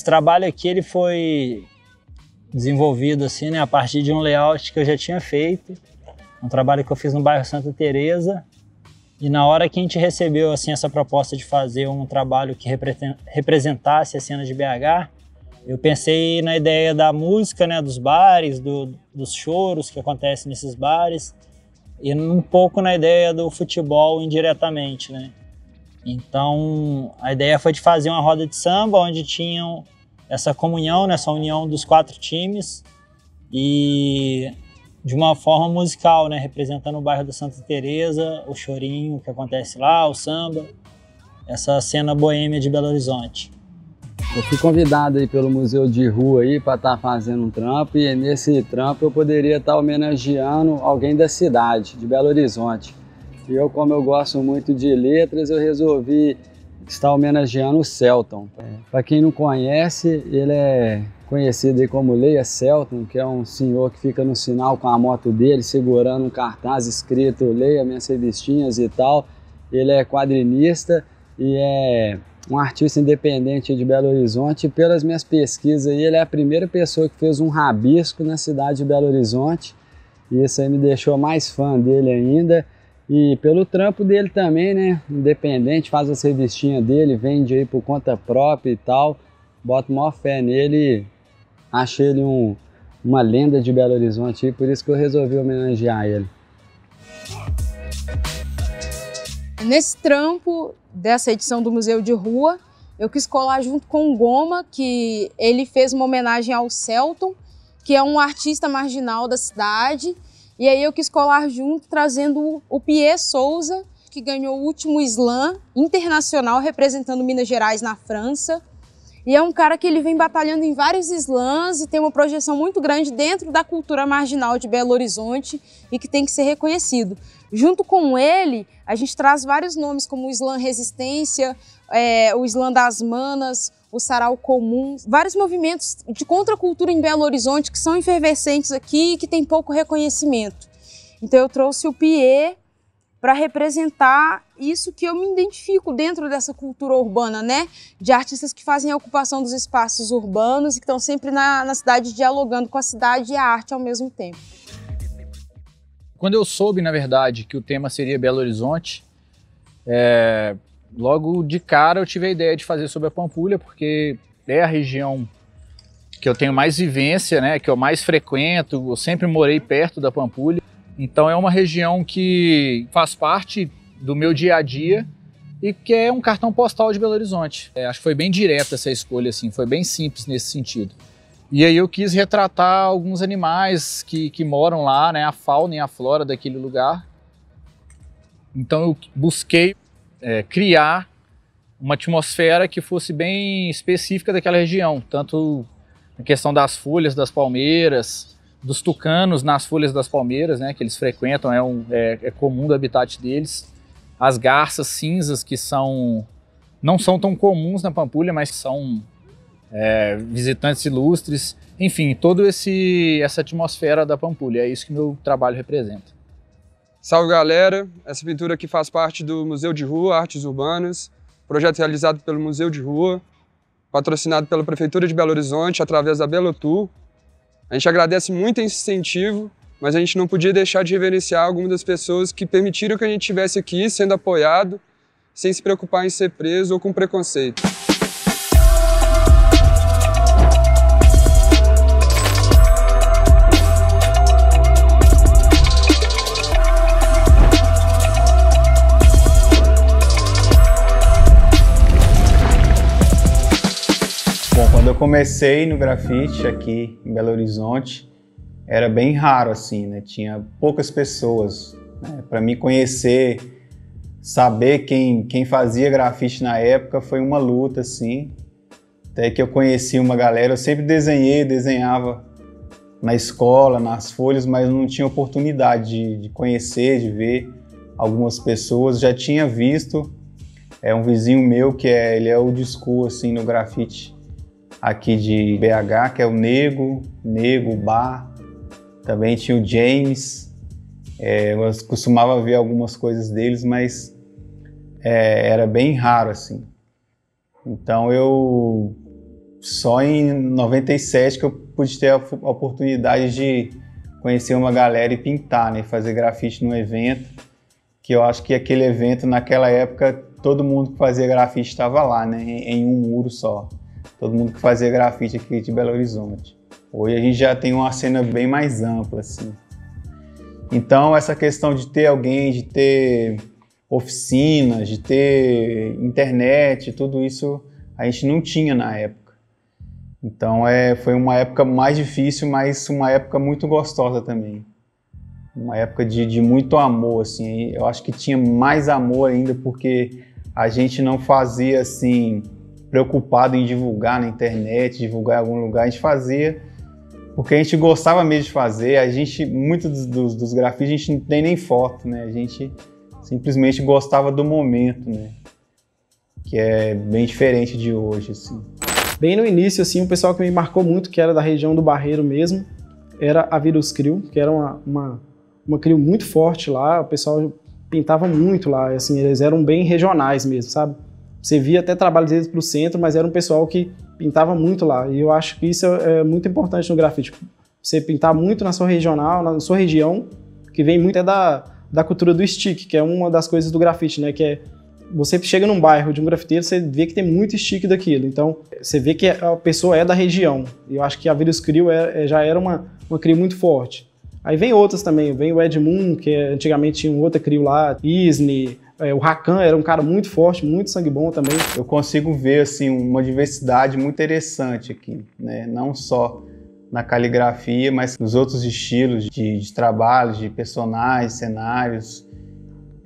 trabalho aqui ele foi desenvolvido assim, né, a partir de um layout que eu já tinha feito, um trabalho que eu fiz no bairro Santa Teresa. E na hora que a gente recebeu assim, essa proposta de fazer um trabalho que representasse a cena de BH, eu pensei na ideia da música, né, dos bares, dos choros que acontecem nesses bares, e um pouco na ideia do futebol indiretamente, né? Então a ideia foi de fazer uma roda de samba onde tinham essa comunhão, né, essa união dos 4 times e de uma forma musical, né, representando o bairro da Santa Teresa, o chorinho que acontece lá, o samba, essa cena boêmia de Belo Horizonte. Eu fui convidado aí pelo Museu de Rua aí para estar fazendo um trampo, e nesse trampo eu poderia estar homenageando alguém da cidade, de Belo Horizonte. E eu, como eu gosto muito de letras, eu resolvi estar homenageando o Celton. Para quem não conhece, ele é conhecido aí como Leia Celton, que é um senhor que fica no sinal com a moto dele, segurando um cartaz escrito "Leia minhas revistinhas" e tal. Ele é quadrinista e é um artista independente de Belo Horizonte. E pelas minhas pesquisas aí, ele é a primeira pessoa que fez um rabisco na cidade de Belo Horizonte. E isso aí me deixou mais fã dele ainda. E pelo trampo dele também, né? Independente, faz as revistinhas dele, vende aí por conta própria e tal. Boto maior fé nele. Achei ele uma lenda de Belo Horizonte e por isso que eu resolvi homenagear ele. Nesse trampo dessa edição do Museu de Rua, eu quis colar junto com o Goma, que ele fez uma homenagem ao Celton, que é um artista marginal da cidade. E aí eu quis colar junto, trazendo o Pierre Souza, que ganhou o último slam internacional representando Minas Gerais na França. E é um cara que ele vem batalhando em vários slams e tem uma projeção muito grande dentro da cultura marginal de Belo Horizonte e que tem que ser reconhecido. Junto com ele, a gente traz vários nomes como o Slam Resistência, o Slam das Manas, o Sarau Comum, vários movimentos de contracultura em Belo Horizonte que são efervescentes aqui e que tem pouco reconhecimento. Então eu trouxe o Pierre para representar isso que eu me identifico dentro dessa cultura urbana, né? De artistas que fazem a ocupação dos espaços urbanos e que estão sempre na cidade dialogando com a cidade e a arte ao mesmo tempo. Quando eu soube, na verdade, que o tema seria Belo Horizonte, logo de cara eu tive a ideia de fazer sobre a Pampulha, porque é a região que eu tenho mais vivência, né? Que eu mais frequento, eu sempre morei perto da Pampulha. Então é uma região que faz parte do meu dia a dia e que é um cartão postal de Belo Horizonte. Acho que foi bem direta essa escolha, assim, foi bem simples nesse sentido. E aí eu quis retratar alguns animais que moram lá, né, a fauna e a flora daquele lugar. Então eu busquei criar uma atmosfera que fosse bem específica daquela região, tanto a questão das folhas das palmeiras, dos tucanos nas folhas das palmeiras, né, que eles frequentam, é comum do habitat deles. As garças cinzas, que não são tão comuns na Pampulha, mas são visitantes ilustres. Enfim, toda essa atmosfera da Pampulha, é isso que meu trabalho representa. Salve, galera! Essa pintura aqui faz parte do Museu de Rua, Artes Urbanas, projeto realizado pelo Museu de Rua, patrocinado pela Prefeitura de Belo Horizonte através da Belotur. A gente agradece muito esse incentivo, mas a gente não podia deixar de reverenciar algumas das pessoas que permitiram que a gente estivesse aqui sendo apoiado, sem se preocupar em ser preso ou com preconceito. Quando eu comecei no grafite aqui em Belo Horizonte, era bem raro assim, né? Tinha poucas pessoas, né? Para me conhecer, saber quem fazia grafite na época foi uma luta assim. Até que eu conheci uma galera, eu sempre desenhava na escola, nas folhas, mas não tinha oportunidade de conhecer, de ver algumas pessoas. Já tinha visto um vizinho meu que ele é old school assim no grafite aqui de BH, que é o Nego Bar, também tinha o James, eu costumava ver algumas coisas deles, mas era bem raro assim. Então eu Só em 97 que eu pude ter a oportunidade de conhecer uma galera e pintar, né? Fazer grafite num evento, que eu acho que aquele evento, naquela época, todo mundo que fazia grafite estava lá, né? Em um muro só. Todo mundo que fazia grafite aqui de Belo Horizonte. Hoje a gente já tem uma cena bem mais ampla, assim. Então, essa questão de ter alguém, de ter oficinas, de ter internet, tudo isso a gente não tinha na época. Então, foi uma época mais difícil, mas uma época muito gostosa também. Uma época de muito amor, assim. Eu acho que tinha mais amor ainda porque a gente não fazia, assim, preocupado em divulgar na internet, divulgar em algum lugar. A gente fazia porque a gente gostava mesmo de fazer. A gente, muitos dos grafites, a gente não tem nem foto, né? A gente simplesmente gostava do momento, né? Que é bem diferente de hoje, assim. Bem no início, assim, um pessoal que me marcou muito, que era da região do Barreiro mesmo, era a Virus Crew, que era uma crew muito forte lá. O pessoal pintava muito lá, assim, eles eram bem regionais mesmo, sabe? Você via até trabalhos deles pro centro, mas era um pessoal que pintava muito lá. E eu acho que isso é muito importante no grafite. Você pintar muito na sua regional, na sua região, que vem muito da cultura do stick, que é uma das coisas do grafite, né? Que é, você chega num bairro de um grafiteiro, você vê que tem muito stick daquilo. Então, você vê que a pessoa é da região. E eu acho que a Virus Crew já era uma crew muito forte. Aí vem outras também, vem o Ed Moon, que antigamente tinha outra crew lá, Isne, o Rakan era um cara muito forte, muito sangue bom também. Eu consigo ver, assim, uma diversidade muito interessante aqui, né? Não só na caligrafia, mas nos outros estilos de trabalhos, de personagens, cenários.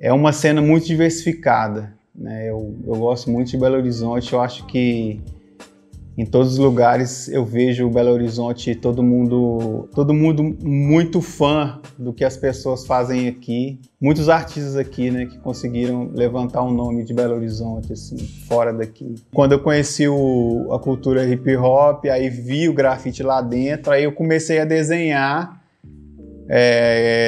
É uma cena muito diversificada, né? Eu gosto muito de Belo Horizonte. Eu acho que em todos os lugares eu vejo Belo Horizonte, todo mundo muito fã do que as pessoas fazem aqui. Muitos artistas aqui, né, que conseguiram levantar o nome de Belo Horizonte, assim, fora daqui. Quando eu conheci a cultura hip hop, aí vi o grafite lá dentro, aí eu comecei a desenhar.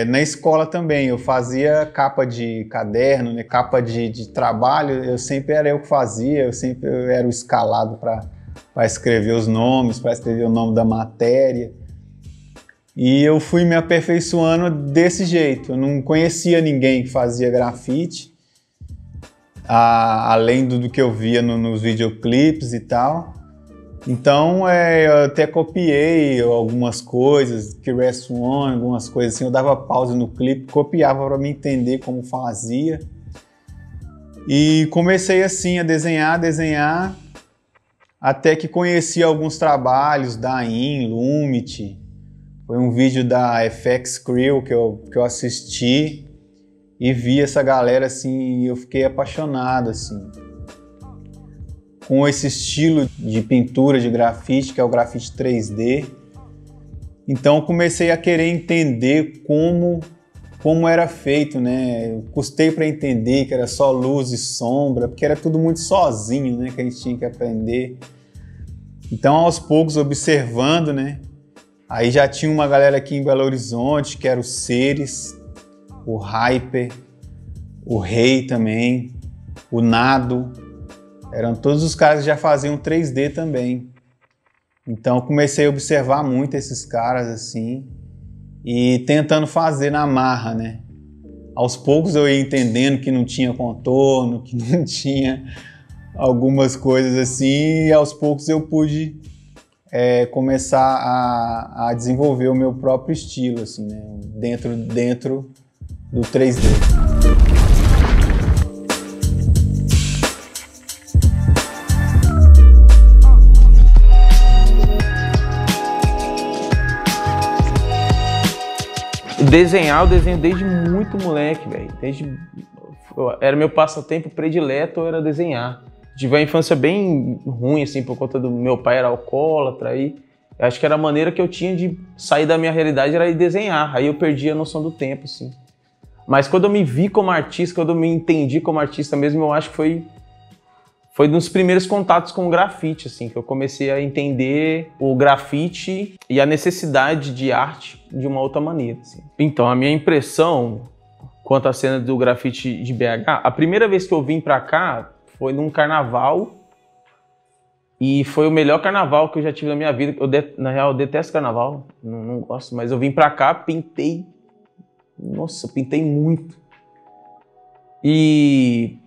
Na escola também, eu fazia capa de caderno, né, capa de trabalho, eu sempre era eu que fazia, eu era o escalado para escrever os nomes, para escrever o nome da matéria. E eu fui me aperfeiçoando desse jeito. Eu não conhecia ninguém que fazia grafite, além do que eu via nos videoclipes e tal. Então, eu até copiei algumas coisas, que Rest One, algumas coisas assim. Eu dava pausa no clipe, copiava para me entender como fazia. E comecei assim a desenhar, até que conheci alguns trabalhos da AIM, Lumit. Foi um vídeo da FX Crew que eu assisti e vi essa galera assim, e eu fiquei apaixonado assim com esse estilo de pintura de grafite, que é o grafite 3D. Então eu comecei a querer entender como era feito, né? Eu custei para entender que era só luz e sombra, porque era tudo muito sozinho, né? Que a gente tinha que aprender. Então, aos poucos, observando, né? Aí já tinha uma galera aqui em Belo Horizonte, que era o Ceres, o Hyper, o Rei também, o Nado. Eram todos os caras que já faziam 3D também. Então, eu comecei a observar muito esses caras, assim, e tentando fazer na marra, né? Aos poucos eu ia entendendo que não tinha contorno, que não tinha algumas coisas assim, e aos poucos eu pude começar a desenvolver o meu próprio estilo, assim, né? Dentro do 3D. Desenhar, eu desenho desde muito moleque, velho. Era meu passatempo predileto, era desenhar. Tive uma infância bem ruim, assim, por conta do meu pai era alcoólatra, aí acho que era a maneira que eu tinha de sair da minha realidade, era ir desenhar. Aí eu perdi a noção do tempo, assim. Mas quando eu me vi como artista, quando eu me entendi como artista mesmo, eu acho que foi um dos primeiros contatos com o grafite, assim, que eu comecei a entender o grafite e a necessidade de arte de uma outra maneira, assim. Então, a minha impressão quanto à cena do grafite de BH, a primeira vez que eu vim pra cá foi num carnaval E foi o melhor carnaval que eu já tive na minha vida. Na real, eu detesto carnaval, não gosto, mas eu vim pra cá, pintei. Nossa, pintei muito. E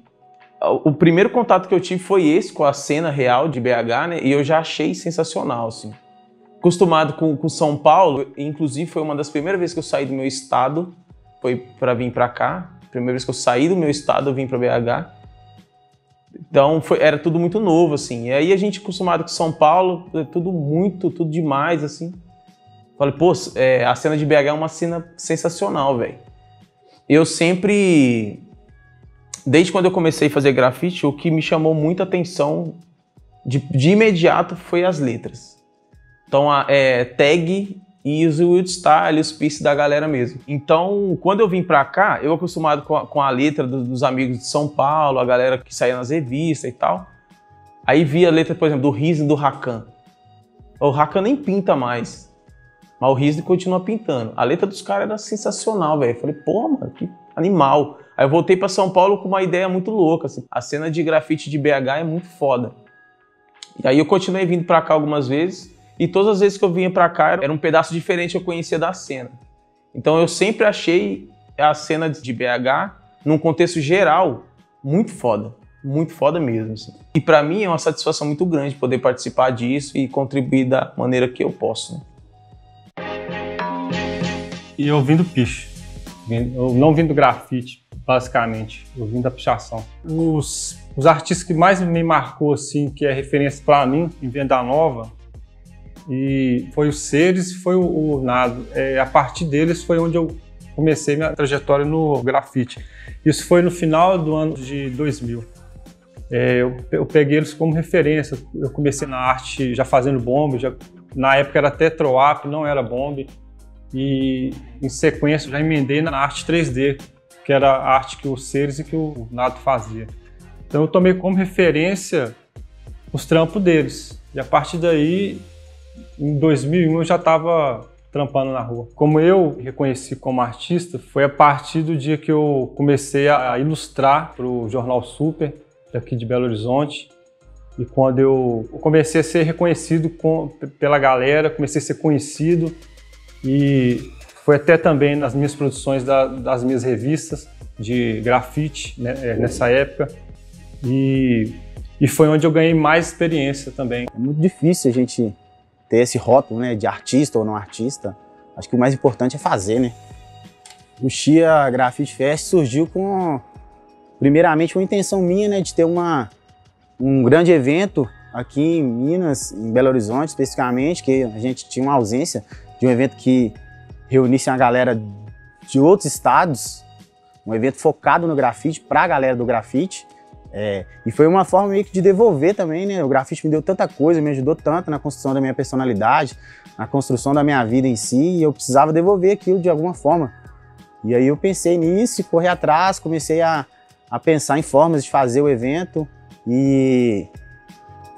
o primeiro contato que eu tive foi esse, com a cena real de BH, né? E eu já achei sensacional, assim. Acostumado com São Paulo, inclusive foi uma das primeiras vezes que eu saí do meu estado, foi para vir para cá. Primeira vez que eu saí do meu estado, eu vim para BH. Então era tudo muito novo, assim. E aí a gente acostumado com São Paulo, tudo demais, assim. Falei, pô, a cena de BH é uma cena sensacional, velho. Eu sempre, desde quando eu comecei a fazer grafite, o que me chamou muita atenção de imediato foi as letras. Então, tag e os Wild Style, os pieces da galera mesmo. Então, quando eu vim pra cá, eu acostumado com a letra dos amigos de São Paulo, a galera que saía nas revistas e tal. Aí via a letra, por exemplo, do Rizzi e do Rakan. O Rakan nem pinta mais, mas o Rizzi continua pintando. A letra dos caras era sensacional, velho. Falei, pô, mano, que animal. Aí eu voltei pra São Paulo com uma ideia muito louca, assim. A cena de grafite de BH é muito foda. E aí eu continuei vindo pra cá algumas vezes. E todas as vezes que eu vinha pra cá, era um pedaço diferente que eu conhecia da cena. Então eu sempre achei a cena de BH, num contexto geral, muito foda mesmo. Assim. E pra mim é uma satisfação muito grande poder participar disso e contribuir da maneira que eu posso. Né? E eu vim do picho, eu não vim do grafite, basicamente, eu vim da pichação. Os artistas que mais me marcou, assim, que é referência pra mim, em Venda Nova, e foi o Seres e foi o Nado. A partir deles foi onde eu comecei minha trajetória no grafite. Isso foi no final do ano de 2000. Eu peguei eles como referência. Eu comecei na arte já fazendo bomb, na época era Tetroap, não era bomb. E em sequência já emendei na arte 3D, que era a arte que o Seres e que o Nado fazia. Então eu tomei como referência os trampos deles. E a partir daí, em 2001 eu já estava trampando na rua. Como eu reconheci como artista, foi a partir do dia que eu comecei a ilustrar para o Jornal Super, daqui de Belo Horizonte. E quando eu comecei a ser reconhecido pela galera, comecei a ser conhecido. E foi até também nas minhas produções das minhas revistas de grafite, né, nessa época. E foi onde eu ganhei mais experiência também. É muito difícil a gente ter esse rótulo, né, de artista ou não artista. Acho que o mais importante é fazer, né? O Chia Graffiti Fest surgiu primeiramente, uma intenção minha, né, de ter um grande evento aqui em Minas, em Belo Horizonte especificamente, que a gente tinha uma ausência de um evento que reunisse a galera de outros estados, um evento focado no grafite, para a galera do grafite. E foi uma forma meio que de devolver também, né? O grafite me deu tanta coisa, me ajudou tanto na construção da minha personalidade, na construção da minha vida em si, e eu precisava devolver aquilo de alguma forma. E aí eu pensei nisso, corri atrás, comecei a pensar em formas de fazer o evento, e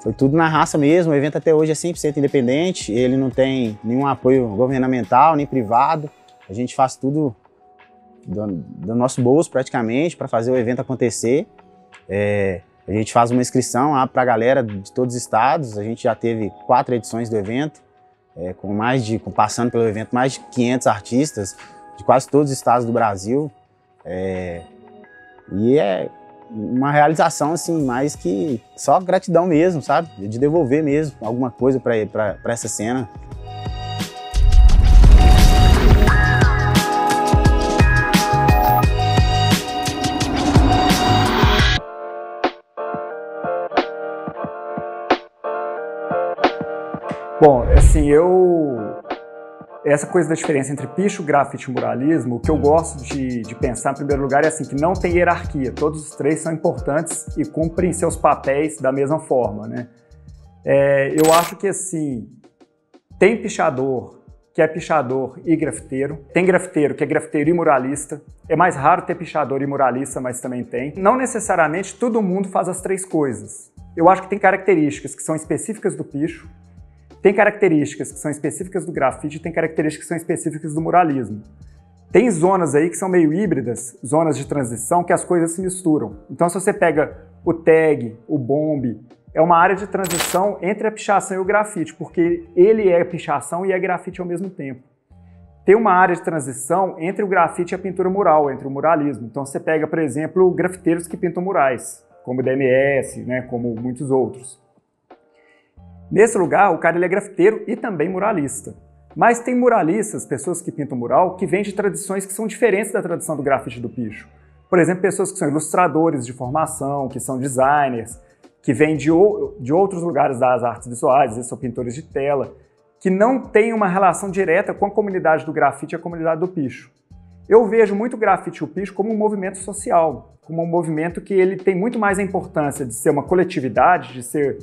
foi tudo na raça mesmo. O evento até hoje é 100% independente, ele não tem nenhum apoio governamental, nem privado. A gente faz tudo do nosso bolso praticamente para fazer o evento acontecer. A gente faz uma inscrição para a galera de todos os estados. A gente já teve 4 edições do evento, passando pelo evento mais de 500 artistas de quase todos os estados do Brasil. E é uma realização assim, mais que só gratidão mesmo, sabe? De devolver mesmo alguma coisa para essa cena. Bom, assim, essa coisa da diferença entre picho, grafite e muralismo, o que eu gosto de pensar, em primeiro lugar, é assim, que não tem hierarquia. Todos os três são importantes e cumprem seus papéis da mesma forma, né? Eu acho que, assim, tem pichador que é pichador e grafiteiro. Tem grafiteiro que é grafiteiro e muralista. É mais raro ter pichador e muralista, mas também tem. Não necessariamente todo mundo faz as três coisas. Eu acho que tem características que são específicas do picho, tem características que são específicas do grafite e tem características que são específicas do muralismo. Tem zonas aí que são meio híbridas, zonas de transição, que as coisas se misturam. Então, se você pega o tag, o bomb é uma área de transição entre a pichação e o grafite, porque ele é pichação e é grafite ao mesmo tempo. Tem uma área de transição entre o grafite e a pintura mural, entre o muralismo. Então você pega, por exemplo, grafiteiros que pintam murais, como o DMS, né, como muitos outros. Nesse lugar, o cara ele é grafiteiro e também muralista. Mas tem muralistas, pessoas que pintam mural, que vêm de tradições que são diferentes da tradição do grafite e do picho. Por exemplo, pessoas que são ilustradores de formação, que são designers, que vêm de outros lugares das artes visuais, eles são pintores de tela, que não têm uma relação direta com a comunidade do grafite e a comunidade do picho. Eu vejo muito o grafite e o picho como um movimento social, como um movimento que ele tem muito mais a importância de ser uma coletividade, de ser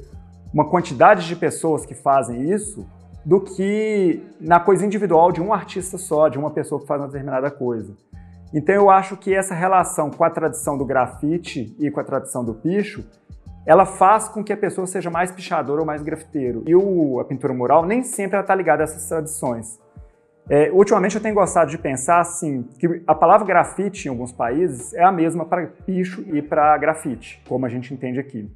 uma quantidade de pessoas que fazem isso, do que na coisa individual de um artista só, de uma pessoa que faz uma determinada coisa. Então eu acho que essa relação com a tradição do grafite e com a tradição do picho, ela faz com que a pessoa seja mais pichador ou mais grafiteiro. E a pintura mural nem sempre está ligada a essas tradições. Ultimamente eu tenho gostado de pensar assim, que a palavra grafite em alguns países é a mesma para picho e para grafite, como a gente entende aqui.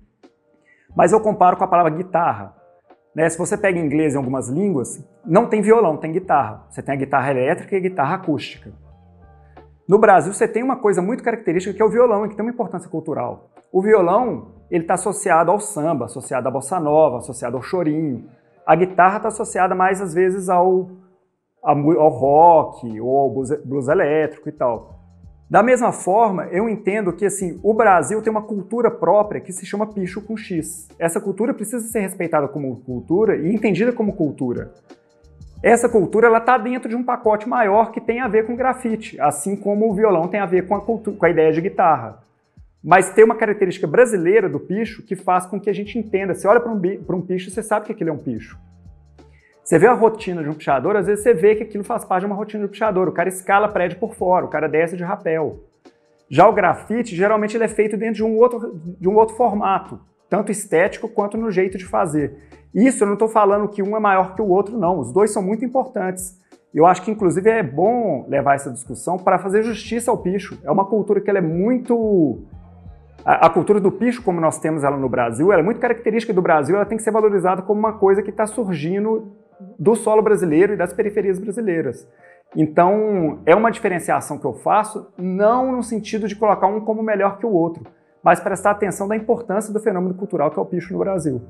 Mas eu comparo com a palavra guitarra. Né? Se você pega em inglês em algumas línguas, não tem violão, tem guitarra. Você tem a guitarra elétrica e a guitarra acústica. No Brasil, você tem uma coisa muito característica que é o violão, e que tem uma importância cultural. O violão ele está associado ao samba, associado à bossa nova, associado ao chorinho. A guitarra está associada mais, às vezes, ao rock ou ao blues elétrico e tal. Da mesma forma, eu entendo que assim, o Brasil tem uma cultura própria que se chama picho com X. Essa cultura precisa ser respeitada como cultura e entendida como cultura. Essa cultura está dentro de um pacote maior que tem a ver com grafite, assim como o violão tem a ver com a ideia de guitarra. Mas tem uma característica brasileira do picho que faz com que a gente entenda. Você olha para um picho, você sabe que aquilo é um picho. Você vê a rotina de um pichador, às vezes você vê que aquilo faz parte de uma rotina de um pichador. O cara escala prédio por fora, o cara desce de rapel. Já o grafite, geralmente ele é feito dentro de um outro formato, tanto estético quanto no jeito de fazer. Isso eu não estou falando que um é maior que o outro, não. Os dois são muito importantes. Eu acho que, inclusive, é bom levar essa discussão para fazer justiça ao picho. É uma cultura que ela é muito... A cultura do picho, como nós temos ela no Brasil, ela é muito característica do Brasil, ela tem que ser valorizada como uma coisa que está surgindo do solo brasileiro e das periferias brasileiras. Então, é uma diferenciação que eu faço, não no sentido de colocar um como melhor que o outro, mas prestar atenção da importância do fenômeno cultural que é o picho no Brasil.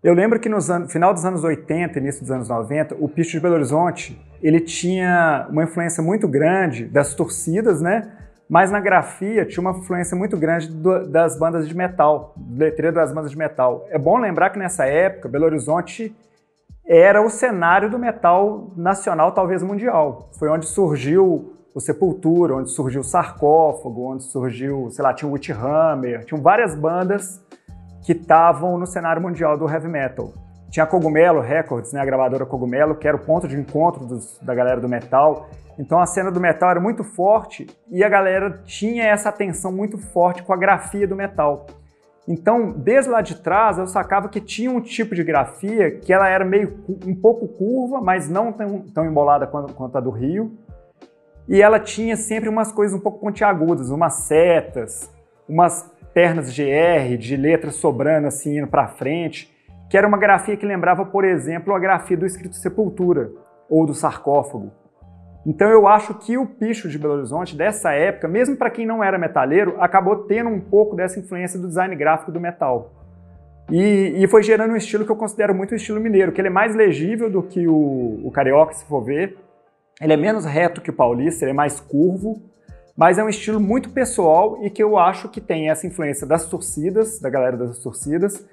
Eu lembro que no final dos anos 80 e início dos anos 90, o picho de Belo Horizonte, ele tinha uma influência muito grande das torcidas, né? Mas na grafia tinha uma influência muito grande das bandas de metal, do letreiro das bandas de metal. É bom lembrar que nessa época, Belo Horizonte era o cenário do metal nacional, talvez mundial. Foi onde surgiu o Sepultura, onde surgiu o Sarcófago, onde surgiu, sei lá, tinha o Witchhammer, tinham várias bandas que estavam no cenário mundial do heavy metal. Tinha a Cogumelo Records, né, a gravadora Cogumelo, que era o ponto de encontro da galera do metal. Então a cena do metal era muito forte e a galera tinha essa atenção muito forte com a grafia do metal. Então, desde lá de trás, eu sacava que tinha um tipo de grafia que ela era meio um pouco curva, mas não tão embolada quanto a do Rio. E ela tinha sempre umas coisas um pouco pontiagudas, umas setas, umas pernas GR, de letras sobrando assim, indo para frente, que era uma grafia que lembrava, por exemplo, a grafia do escrito Sepultura ou do Sarcófago. Então eu acho que o picho de Belo Horizonte, dessa época, mesmo para quem não era metaleiro, acabou tendo um pouco dessa influência do design gráfico do metal. E foi gerando um estilo que eu considero muito o estilo mineiro, que ele é mais legível do que o carioca, se for ver. Ele é menos reto que o paulista, ele é mais curvo, mas é um estilo muito pessoal e que eu acho que tem essa influência das torcidas, da galera das torcidas,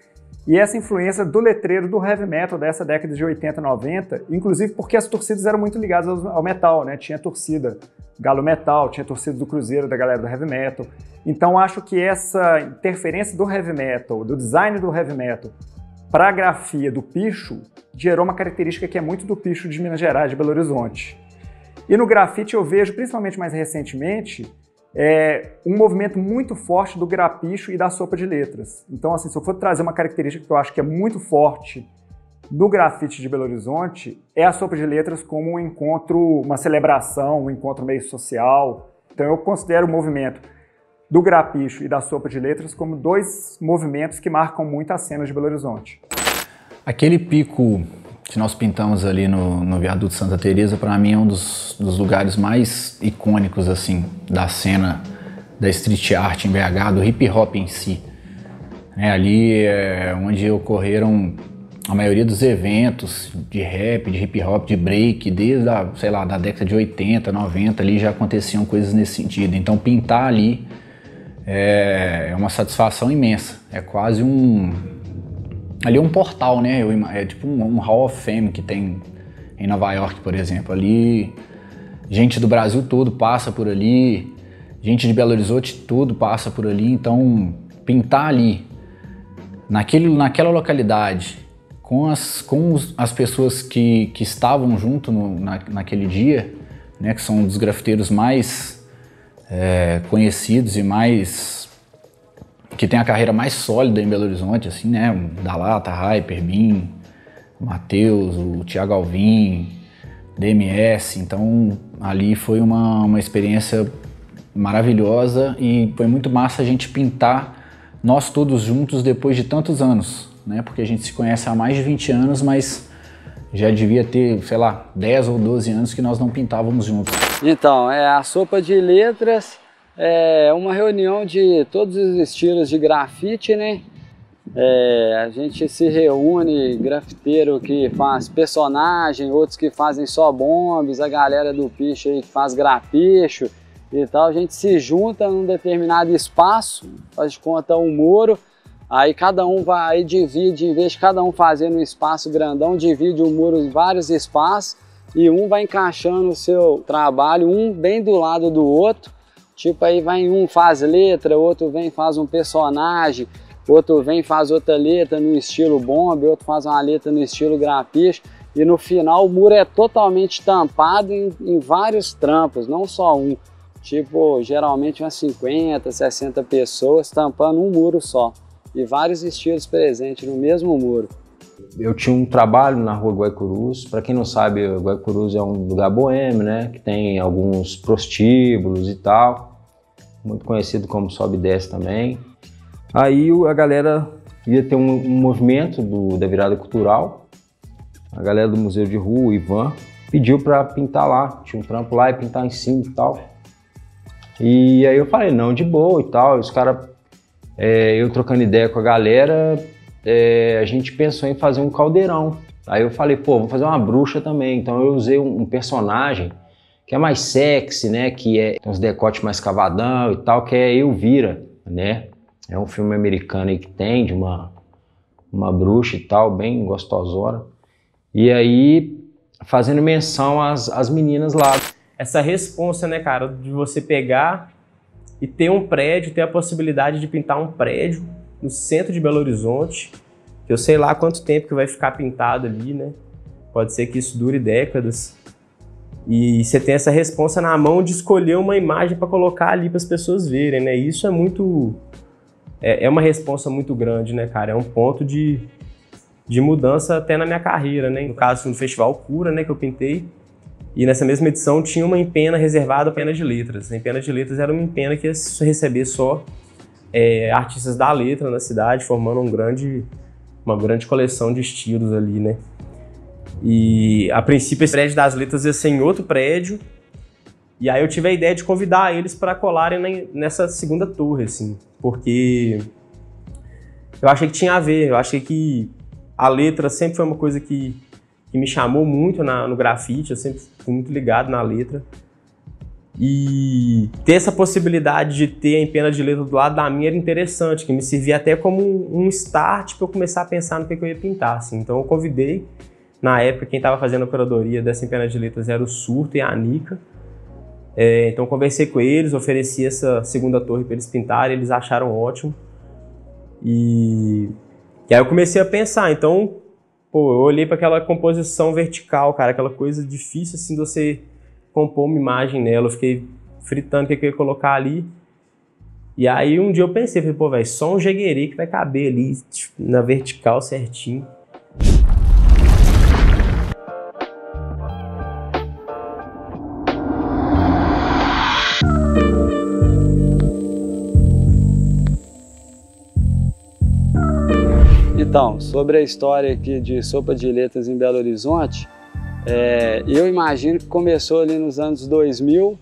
e essa influência do letreiro do heavy metal dessa década de 80, 90, inclusive porque as torcidas eram muito ligadas ao metal, né? Tinha torcida Galo Metal, tinha torcida do Cruzeiro, da galera do heavy metal. Então acho que essa interferência do heavy metal, do design do heavy metal, para a grafia do picho, gerou uma característica que é muito do picho de Minas Gerais, de Belo Horizonte. E no grafite eu vejo, principalmente mais recentemente, um movimento muito forte do grapicho e da sopa de letras. Então, assim, se eu for trazer uma característica que eu acho que é muito forte do grafite de Belo Horizonte, é a sopa de letras como um encontro, uma celebração, um encontro meio social. Então eu considero o movimento do grapicho e da sopa de letras como dois movimentos que marcam muito a cena de Belo Horizonte. Aquele pico que nós pintamos ali no Viaduto Santa Teresa, para mim é um dos lugares mais icônicos assim da cena da street art em BH, do hip hop em si. Ali é onde ocorreram a maioria dos eventos de rap, de hip hop, de break, desde da década de 80, 90, ali já aconteciam coisas nesse sentido. Então pintar ali é uma satisfação imensa, é quase ali é um portal, né? É tipo um Hall of Fame que tem em Nova York, por exemplo. Ali, gente do Brasil todo passa por ali, gente de Belo Horizonte tudo passa por ali. Então, pintar ali, naquela localidade, com as pessoas que estavam junto naquele dia, né? Que são um dos grafiteiros mais conhecidos e que tem a carreira mais sólida em Belo Horizonte, assim, né? Dalata, Hyper, Bin, Matheus, o Thiago Alvim, DMS. Então, ali foi uma experiência maravilhosa e foi muito massa a gente pintar nós todos juntos depois de tantos anos, né? Porque a gente se conhece há mais de 20 anos, mas já devia ter, sei lá, 10 ou 12 anos que nós não pintávamos juntos. Então, a sopa de letras é uma reunião de todos os estilos de grafite, né? A gente se reúne, grafiteiro que faz personagem, outros que fazem só bombes, a galera do picho aí que faz grapicho e tal. A gente se junta num determinado espaço, faz de conta um muro, aí cada um vai divide, em vez de cada um fazer um espaço grandão, divide o muro em vários espaços e um vai encaixando o seu trabalho, um bem do lado do outro. Tipo, aí vai um faz letra, outro vem faz um personagem, outro vem faz outra letra no estilo bomba, outro faz uma letra no estilo grapicho. E no final o muro é totalmente tampado em vários trampos, não só um. Tipo, geralmente umas 50, 60 pessoas tampando um muro só. E vários estilos presentes no mesmo muro. Eu tinha um trabalho na rua Guaicurus. Para quem não sabe, Guaicurus é um lugar boêmio, né? Que tem alguns prostíbulos e tal. Muito conhecido como Sobe e Desce também. Aí a galera ia ter um movimento da virada cultural. A galera do Museu de Rua, o Ivan, pediu para pintar lá. Tinha um trampo lá e pintar em cima e tal. E aí eu falei, não, de boa e tal. Os caras, eu trocando ideia com a galera, a gente pensou em fazer um caldeirão. Aí eu falei, pô, vamos fazer uma bruxa também. Então eu usei um personagem que é mais sexy, né? Que tem uns decotes mais cavadão e tal, que é Elvira, né? É um filme americano aí que tem, de uma bruxa e tal, bem gostosona. E aí, fazendo menção às meninas lá. Essa responsa, né, cara, de você pegar e ter um prédio, ter a possibilidade de pintar um prédio no centro de Belo Horizonte, que eu sei lá quanto tempo que vai ficar pintado ali, né? Pode ser que isso dure décadas. E você tem essa responsa na mão de escolher uma imagem para colocar ali para as pessoas verem, né? E isso é muito... É uma responsa muito grande, né, cara? É um ponto de mudança até na minha carreira, né? No caso, no Festival Cura, né, que eu pintei. E nessa mesma edição tinha uma empena reservada a empena de letras. A empena de letras era uma empena que ia receber só artistas da letra na cidade, formando uma grande coleção de estilos ali, né? E a princípio esse prédio das letras ia ser em outro prédio. E aí eu tive a ideia de convidar eles para colarem nessa segunda torre, assim. Porque eu achei que tinha a ver, eu achei que a letra sempre foi uma coisa que me chamou muito no grafite, eu sempre fui muito ligado na letra. E ter essa possibilidade de ter a empena de letra do lado da minha era interessante, que me servia até como um start para eu começar a pensar no que eu ia pintar. Assim. Então eu convidei, na época quem estava fazendo a curadoria dessa empena de letras era o Surto e a Anica. Então conversei com eles, ofereci essa segunda torre para eles pintarem, eles acharam ótimo. E aí eu comecei a pensar, então, pô, eu olhei para aquela composição vertical, cara, aquela coisa difícil assim de você compor uma imagem nela, eu fiquei fritando o que eu ia colocar ali. E aí um dia eu pensei, falei, pô, velho, só um jeguerê que vai caber ali tipo, na vertical certinho. Então, sobre a história aqui de Sopa de Letras em Belo Horizonte, eu imagino que começou ali nos anos 2000.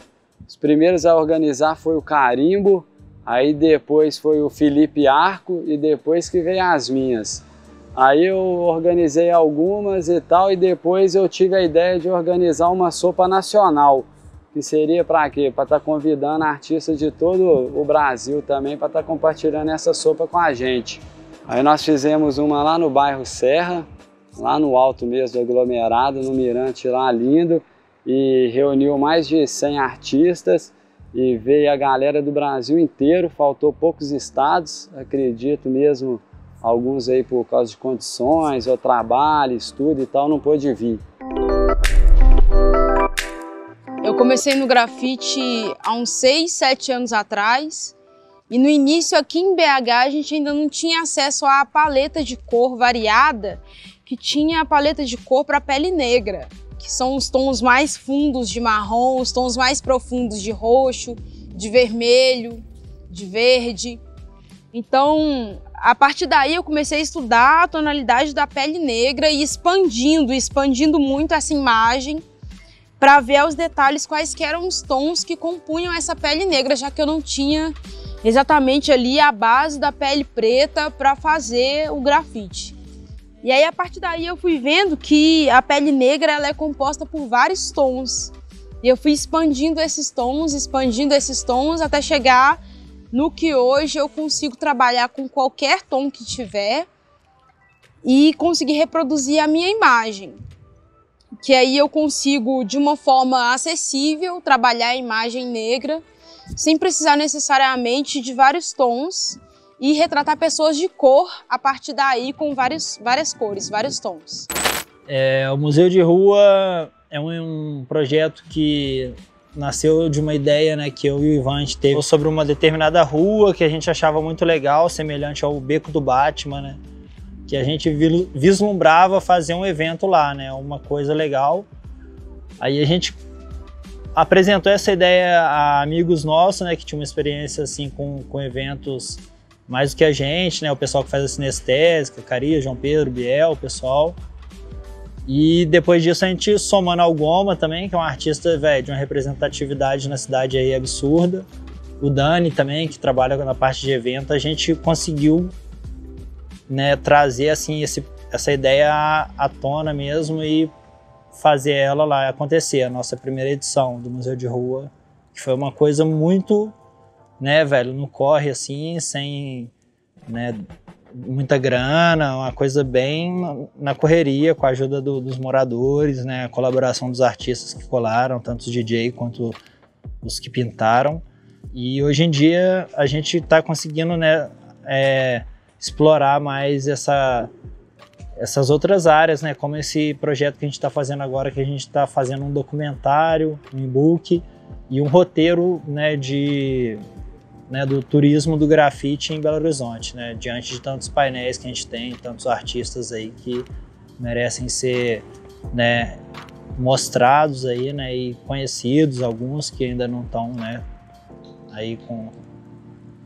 Os primeiros a organizar foi o Carimbo, aí depois foi o Felipe Arco e depois que veio as minhas. Aí eu organizei algumas e tal, e depois eu tive a ideia de organizar uma sopa nacional, que seria para quê? Para estar convidando artistas de todo o Brasil também para estar compartilhando essa sopa com a gente. Aí nós fizemos uma lá no bairro Serra, lá no alto mesmo do aglomerado, no mirante lá lindo, e reuniu mais de 100 artistas e veio a galera do Brasil inteiro, faltou poucos estados, acredito mesmo, alguns aí por causa de condições, ou trabalho, estudo e tal, não pôde vir. Eu comecei no grafite há uns 6, 7 anos atrás, e no início aqui em BH a gente ainda não tinha acesso à paleta de cor variada, que tinha a paleta de cor para pele negra, que são os tons mais fundos de marrom, os tons mais profundos de roxo, de vermelho, de verde. Então, a partir daí eu comecei a estudar a tonalidade da pele negra e expandindo muito essa imagem para ver aos detalhes quais que eram os tons que compunham essa pele negra, já que eu não tinha exatamente ali a base da pele preta para fazer o grafite. E aí, a partir daí, eu fui vendo que a pele negra ela é composta por vários tons. E eu fui expandindo esses tons, até chegar no que hoje eu consigo trabalhar com qualquer tom que tiver e conseguir reproduzir a minha imagem. Que aí eu consigo, de uma forma acessível, trabalhar a imagem negra, sem precisar necessariamente de vários tons, e retratar pessoas de cor a partir daí com várias cores, vários tons. O Museu de Rua é um projeto que nasceu de uma ideia, né, que eu e o Ivan a gente teve sobre uma determinada rua que a gente achava muito legal, semelhante ao Beco do Batman, né, que a gente vislumbrava fazer um evento lá, né, uma coisa legal. Aí a gente apresentou essa ideia a amigos nossos, né, que tinham uma experiência assim com eventos mais do que a gente, né? O pessoal que faz a Sinestésica, Caria, João Pedro, Biel, o pessoal. E depois disso a gente somando ao Goma também, que é um artista, velho, de uma representatividade na cidade aí absurda. O Dani também, que trabalha na parte de evento, a gente conseguiu, né, trazer assim essa ideia à tona mesmo e fazer ela lá acontecer. A nossa primeira edição do Museu de Rua, que foi uma coisa muito, né, velho, não corre assim, sem, né, muita grana, uma coisa bem na correria, com a ajuda dos moradores, né, a colaboração dos artistas que colaram, tanto os DJ quanto os que pintaram. E hoje em dia a gente está conseguindo, né, explorar mais essas outras áreas, né, como esse projeto que a gente está fazendo agora, que a gente está fazendo um documentário, um e-book e um roteiro, né, do turismo do grafite em Belo Horizonte, né, diante de tantos painéis que a gente tem, tantos artistas aí que merecem ser, né, mostrados aí, né, e conhecidos, alguns que ainda não estão, né, aí com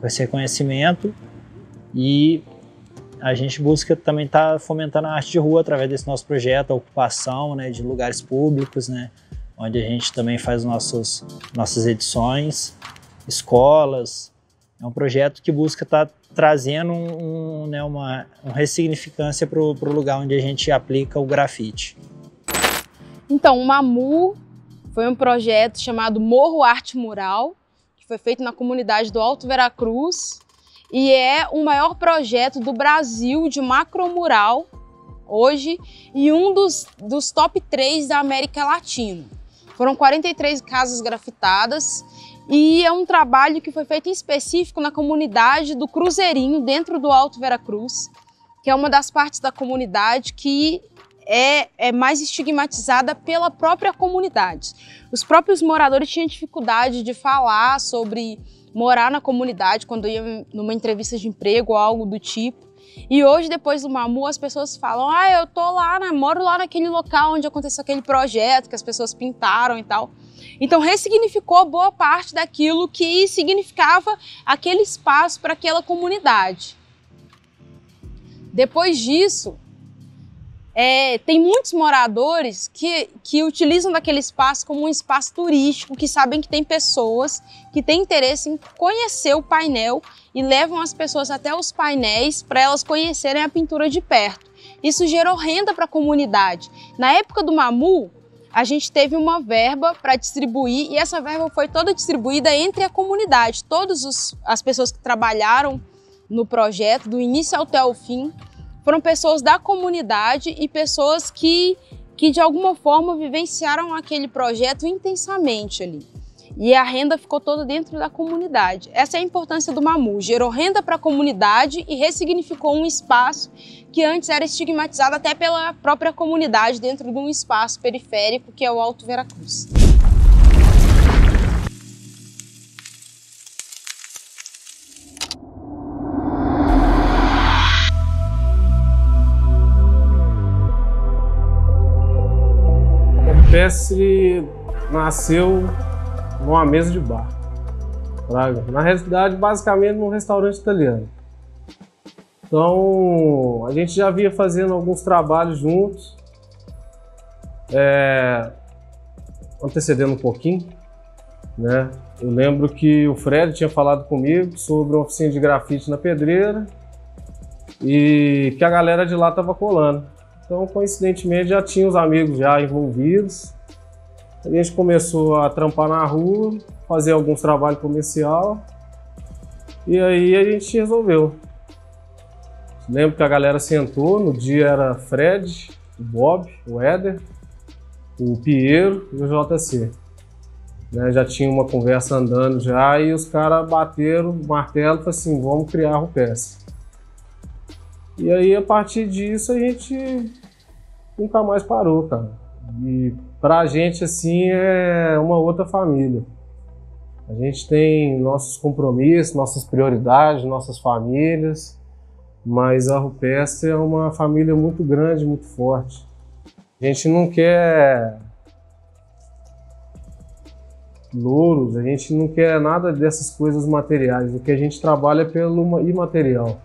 esse reconhecimento. E a gente busca também estar fomentando a arte de rua através desse nosso projeto, a ocupação, né, de lugares públicos, né, onde a gente também faz nossas edições, escolas. É um projeto que busca estar trazendo uma ressignificância para o lugar onde a gente aplica o grafite. Então, o MAMU foi um projeto chamado Morro Arte Mural, que foi feito na comunidade do Alto Veracruz, e é o maior projeto do Brasil de macromural hoje e um dos top 3 da América Latina. Foram 43 casas grafitadas e é um trabalho que foi feito em específico na comunidade do Cruzeirinho, dentro do Alto Veracruz, que é uma das partes da comunidade que é mais estigmatizada pela própria comunidade. Os próprios moradores tinham dificuldade de falar sobre morar na comunidade quando ia numa entrevista de emprego ou algo do tipo. E hoje, depois do MAMU, as pessoas falam: eu tô lá, moro lá naquele local onde aconteceu aquele projeto que as pessoas pintaram e tal. Então ressignificou boa parte daquilo que significava aquele espaço para aquela comunidade. Depois disso, tem muitos moradores que utilizam daquele espaço como um espaço turístico, que sabem que tem pessoas que têm interesse em conhecer o painel e levam as pessoas até os painéis para elas conhecerem a pintura de perto. Isso gerou renda para a comunidade. Na época do Mamu, a gente teve uma verba para distribuir e essa verba foi toda distribuída entre a comunidade. Todas as pessoas que trabalharam no projeto, do início até o fim, foram pessoas da comunidade e pessoas que de alguma forma vivenciaram aquele projeto intensamente ali. E a renda ficou toda dentro da comunidade. Essa é a importância do Mamu. Gerou renda para a comunidade e ressignificou um espaço que antes era estigmatizado até pela própria comunidade dentro de um espaço periférico que é o Alto Veracruz. O Rupestre nasceu numa mesa de bar, na realidade basicamente num restaurante italiano. Então a gente já vinha fazendo alguns trabalhos juntos, antecedendo um pouquinho, né? Eu lembro que o Fred tinha falado comigo sobre uma oficina de grafite na Pedreira e que a galera de lá estava colando. Então, coincidentemente, já tinha os amigos já envolvidos. A gente começou a trampar na rua, fazer alguns trabalhos comercial e aí a gente resolveu. Lembro que a galera sentou, no dia era Fred, o Bob, o Éder, o Piero e o JC. Né, já tinha uma conversa andando já e os caras bateram o martelo e falaram assim, vamos criar a Rupestre. E aí, a partir disso, a gente nunca mais parou, cara. E pra gente, assim, é uma outra família. A gente tem nossos compromissos, nossas prioridades, nossas famílias, mas a Rupestre é uma família muito grande, muito forte. A gente não quer louros, a gente não quer nada dessas coisas materiais. O que a gente trabalha é pelo imaterial.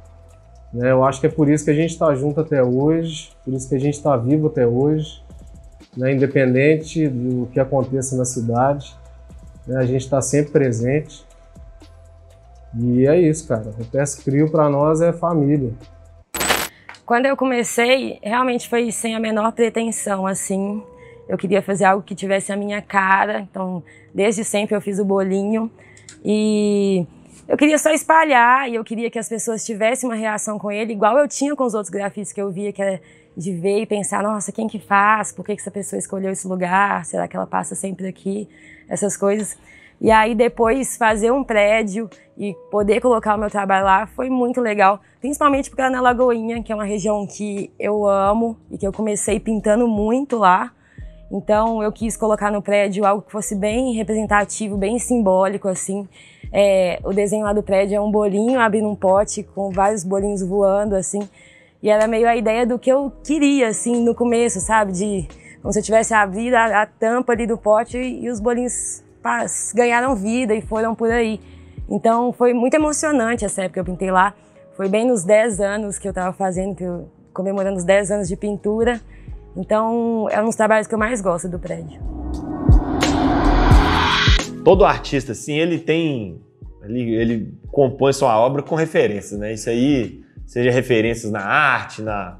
Eu acho que é por isso que a gente está junto até hoje, por isso que a gente está vivo até hoje, né? Independente do que aconteça na cidade, né? A gente está sempre presente. E é isso, cara. O Rupestre Crio para nós é família. Quando eu comecei, realmente foi sem a menor pretensão, assim. Eu queria fazer algo que tivesse a minha cara, então desde sempre eu fiz o bolinho e eu queria só espalhar e eu queria que as pessoas tivessem uma reação com ele, igual eu tinha com os outros grafites que eu via, que era de ver e pensar, nossa, quem que faz? Por que essa pessoa escolheu esse lugar? Será que ela passa sempre aqui? Essas coisas. E aí depois fazer um prédio e poder colocar o meu trabalho lá foi muito legal, principalmente porque era na Lagoinha, que é uma região que eu amo e que eu comecei pintando muito lá. Então eu quis colocar no prédio algo que fosse bem representativo, bem simbólico, assim. O desenho lá do prédio é um bolinho abrindo um pote com vários bolinhos voando, assim. E era meio a ideia do que eu queria, assim, no começo, sabe? De como se eu tivesse abrido a tampa ali do pote e os bolinhos ganharam vida e foram por aí. Então foi muito emocionante essa época que eu pintei lá. Foi bem nos 10 anos que eu estava fazendo, comemorando os 10 anos de pintura. Então é um dos trabalhos que eu mais gosto do prédio. Todo artista, assim, ele compõe sua obra com referências, né? Isso aí, seja referências na arte, na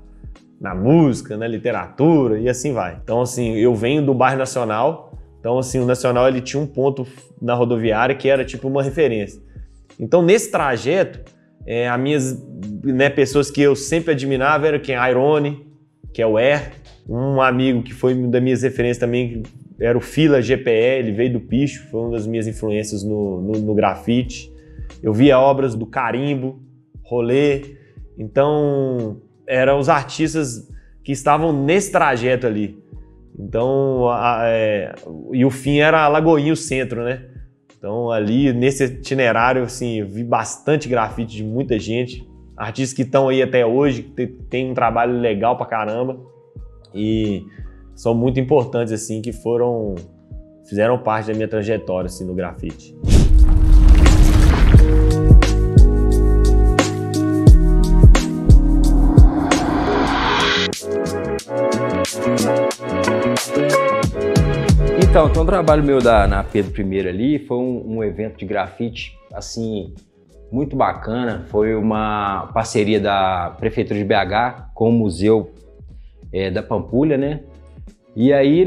música, na literatura e assim vai. Então, assim, eu venho do bairro Nacional, então, assim, o Nacional, ele tinha um ponto na rodoviária que era tipo uma referência. Então, nesse trajeto, as minhas pessoas que eu sempre admirava eram quem? A Irone, que é o um amigo que foi uma das minhas referências também, era o Fila GPE, ele veio do Picho, foi uma das minhas influências no grafite. Eu via obras do Carimbo, Rolê, então eram os artistas que estavam nesse trajeto ali. Então, e o fim era a Lagoinha, o centro, né? Então ali, nesse itinerário, assim, eu vi bastante grafite de muita gente, artistas que estão aí até hoje, que tem um trabalho legal pra caramba e são muito importantes, assim, que fizeram parte da minha trajetória, assim, no grafite. Então um trabalho meu na Pedro I ali foi um evento de grafite, assim, muito bacana. Foi uma parceria da Prefeitura de BH com o Museu da Pampulha, né? E aí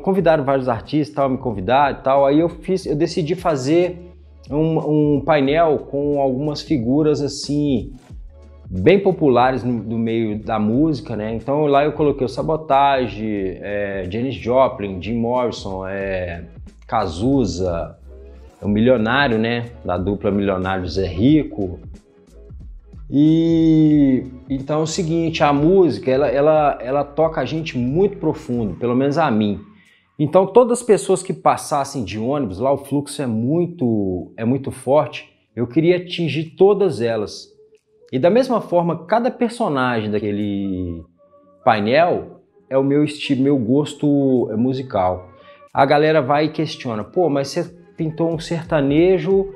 convidaram vários artistas, tal, me convidaram e tal. Aí eu decidi fazer um painel com algumas figuras assim bem populares do meio da música, né? Então lá eu coloquei o Sabotage, Janis Joplin, Jim Morrison, Cazuza, o Milionário, né? Da dupla Milionário Zé Rico. E então é o seguinte, a música ela toca a gente muito profundo, pelo menos a mim. Então todas as pessoas que passassem de ônibus, lá o fluxo é muito forte, eu queria atingir todas elas. E da mesma forma, cada personagem daquele painel é o meu estilo, meu gosto musical. A galera vai e questiona, pô, mas você pintou um sertanejo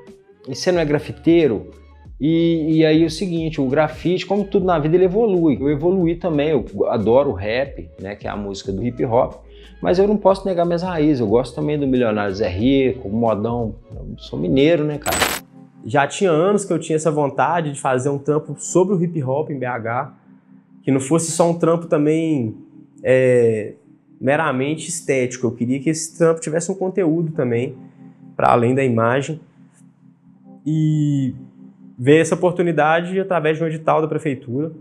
e você não é grafiteiro? E aí é o seguinte, o grafite, como tudo na vida, ele evolui. Eu evoluí também, eu adoro o rap, né, que é a música do hip hop, mas eu não posso negar minhas raízes. Eu gosto também do Milionário Zé Rico, modão, eu sou mineiro, né, cara? Já tinha anos que eu tinha essa vontade de fazer um trampo sobre o hip hop em BH, que não fosse só um trampo também meramente estético. Eu queria que esse trampo tivesse um conteúdo também, para além da imagem. E veio essa oportunidade através de um edital da prefeitura,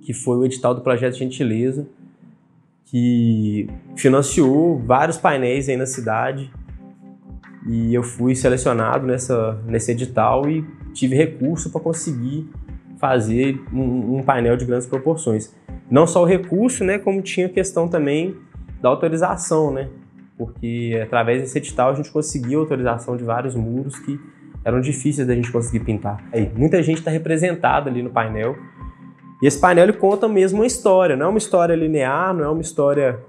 que foi o edital do Projeto Gentileza, que financiou vários painéis aí na cidade. E eu fui selecionado nesse edital e tive recurso para conseguir fazer um painel de grandes proporções. Não só o recurso, né, como tinha a questão também da autorização, né? Porque através desse edital a gente conseguiu a autorização de vários muros que eram difíceis da gente conseguir pintar. Aí, muita gente está representada ali no painel. E esse painel ele conta mesmo uma história, não é uma história linear, não é uma história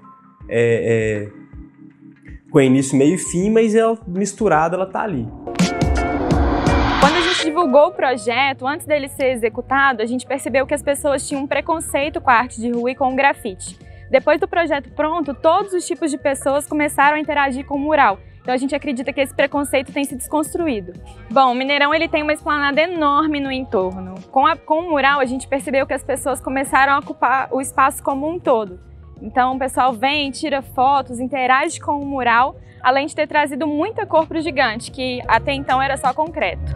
com início, meio e fim, mas ela misturada, ela tá ali. Quando a gente divulgou o projeto, antes dele ser executado, a gente percebeu que as pessoas tinham um preconceito com a arte de rua e com o grafite. Depois do projeto pronto, todos os tipos de pessoas começaram a interagir com o mural. Então a gente acredita que esse preconceito tem se desconstruído. Bom, o Mineirão ele tem uma esplanada enorme no entorno. Com o mural, a gente percebeu que as pessoas começaram a ocupar o espaço como um todo. Então o pessoal vem, tira fotos, interage com o mural, além de ter trazido muita cor para o gigante, que até então era só concreto.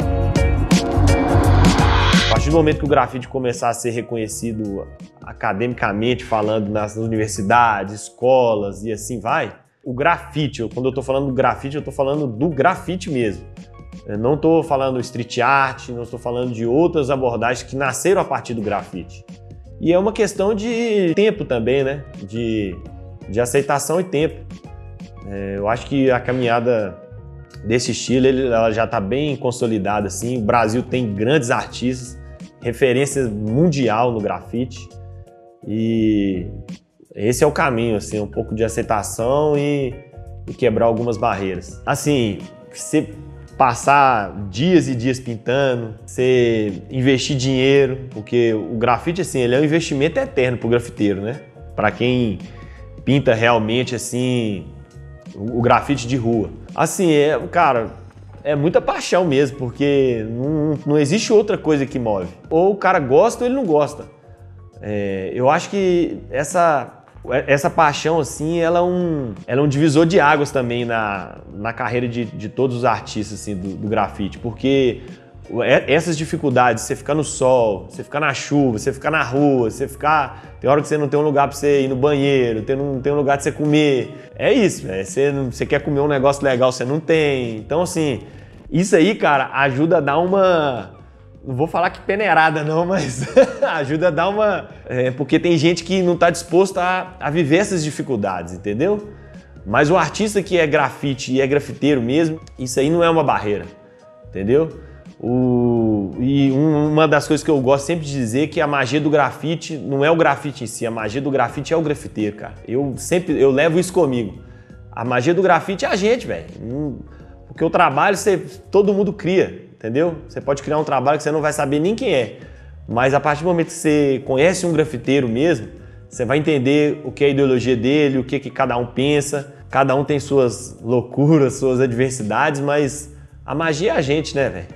A partir do momento que o grafite começar a ser reconhecido academicamente, falando nas universidades, escolas e assim vai, o grafite, quando eu estou falando do grafite, eu estou falando do grafite mesmo. Eu não estou falando street art, não estou falando de outras abordagens que nasceram a partir do grafite. E é uma questão de tempo também, né? De aceitação e tempo. Eu acho que a caminhada desse estilo ela já está bem consolidada. Assim. O Brasil tem grandes artistas, referências mundial no grafite. E esse é o caminho, assim, um pouco de aceitação e quebrar algumas barreiras. Assim, você passar dias e dias pintando, você investir dinheiro, porque o grafite, assim, ele é um investimento eterno pro grafiteiro, né? Para quem pinta realmente, assim, o grafite de rua. Assim, cara, é muita paixão mesmo, porque não existe outra coisa que move. Ou o cara gosta ou ele não gosta. Eu acho que essa paixão, assim, ela é um divisor de águas também na carreira de todos os artistas, assim, do grafite, porque essas dificuldades, você ficar no sol, você ficar na chuva, você ficar na rua, tem hora que você não tem um lugar pra você ir no banheiro, não tem um lugar de você comer, é isso, você quer comer um negócio legal, você não tem, então, assim, isso aí, cara, ajuda a dar uma... Não vou falar que peneirada não, mas ajuda a dar uma... porque tem gente que não está disposto a viver essas dificuldades, entendeu? Mas o artista que é grafite e é grafiteiro mesmo, isso aí não é uma barreira, entendeu? E uma das coisas que eu gosto sempre de dizer é que a magia do grafite não é o grafite em si, a magia do grafite é o grafiteiro, cara. Eu levo isso comigo. A magia do grafite é a gente, velho. Porque o trabalho todo mundo cria. Entendeu? Você pode criar um trabalho que você não vai saber nem quem é. Mas a partir do momento que você conhece um grafiteiro mesmo, você vai entender o que é a ideologia dele, o que cada um pensa. Cada um tem suas loucuras, suas adversidades, mas a magia é a gente, né, velho?